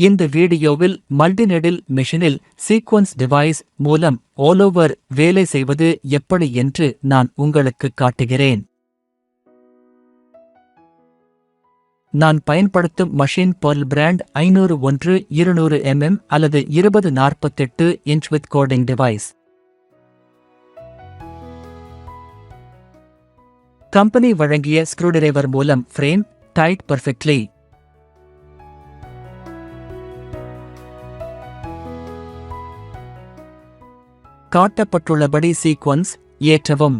இந்த வீடியோவில் மல்டிநெடில் மெஷினில் சீக்வன்ஸ் டிவைஸ் மூலம் ஆலோவர் வேலை செய்வது எப்படி என்று நான் உங்களுக்கு காட்டுகிறேன். நான் பயன்படுத்தும் மஷின் பெர்ல் பிராண்ட் 501-200 mm அல்லது 2048 inch with coding device. Company வழங்கிய ஸ்க்ரூடிரைவர் மூலம் ஃப்ரேம் டைட் பர்ஃபெக்ட்லி. காட்டப்பட்டுள்ளபடி சீக்வன்ஸ் ஏற்றவும்.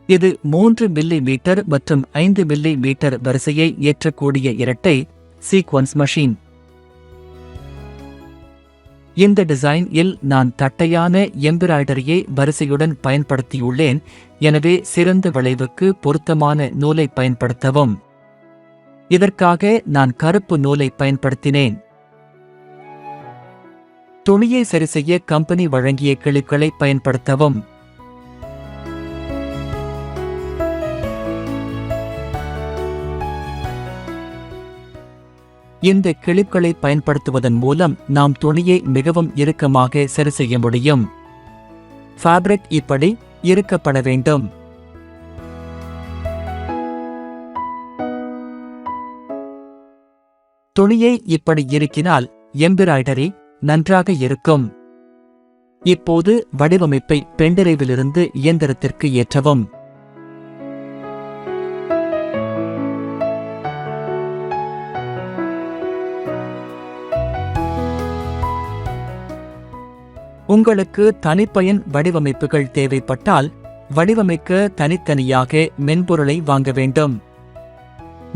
இது 3 மிமீ மற்றும் 5 மிமீ வரிசையை ஏற்றக்கூடிய இரட்டை சீக்வன்ஸ் மஷின். இந்த டிசைன் இல் நான் தட்டையான எம்பிராய்டரியை வரிசையுடன் பயன்படுத்தியுள்ளேன், எனவே சிறந்த விளைவுக்கு பொருத்தமான நூலை பயன்படுத்தவும். இதற்காக நான் கருப்பு நூலை பயன்படுத்தினேன். துணியை சரிசெய்ய கம்பெனி வழங்கிய கிளிப்களை பயன்படுத்தவும். இந்த கிளிப்களை பயன்படுத்துவதன் மூலம் நாம் துணியை மிகவும் இறுக்கமாக சரி செய்ய முடியும். ஃபேப்ரிக் இப்படி இறுக்கப்பட வேண்டும். துணியை இப்படி இறுக்கினால் எம்பிராய்டரி நன்றாக இருக்கும். இப்போது வடிவமைப்பை பென்டிரைவிலிருந்து இயந்திரத்திற்கு ஏற்றவும். உங்களுக்கு தனிப்பயன் வடிவமைப்புகள் தேவைப்பட்டால் வடிவமைக்க தனித்தனியாக மென்பொருளை வாங்க வேண்டும்.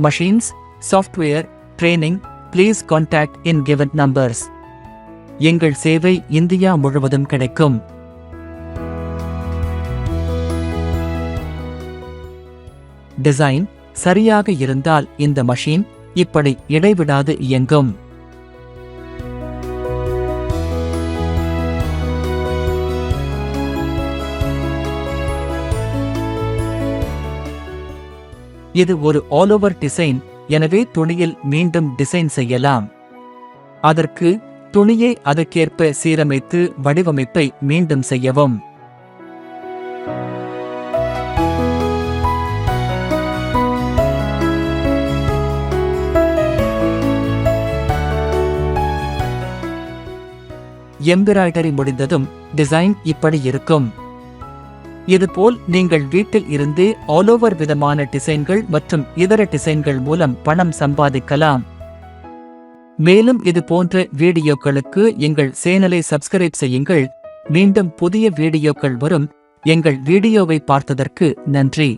Machines, software, training, please contact in given numbers. எங்கள் சேவை இந்தியா முழுவதும் கிடைக்கும். டிசைன் சரியாக இருந்தால் இந்த மஷின் இப்படி இடைவிடாது இயங்கும். இது ஒரு ஆலோவர் டிசைன், எனவே துணியில் மீண்டும் டிசைன் செய்யலாம். அதற்கு துணியை அதற்கேற்ப சீரமைத்து வடிவமைப்பை மீண்டும் செய்யவும். எம்பிராய்டரி முடிந்ததும் டிசைன் இப்படி இருக்கும். இதுபோல் நீங்கள் வீட்டில் இருந்தே ஆலோவர் விதமான டிசைன்கள் மற்றும் இதர டிசைன்கள் மூலம் பணம் சம்பாதிக்கலாம். மேலும் இது போன்ற வீடியோக்களுக்கு எங்கள் சேனலை சப்ஸ்கிரைப் செய்யுங்கள். மீண்டும் புதிய வீடியோக்கள் வரும். எங்கள் வீடியோவை பார்த்ததற்கு நன்றி.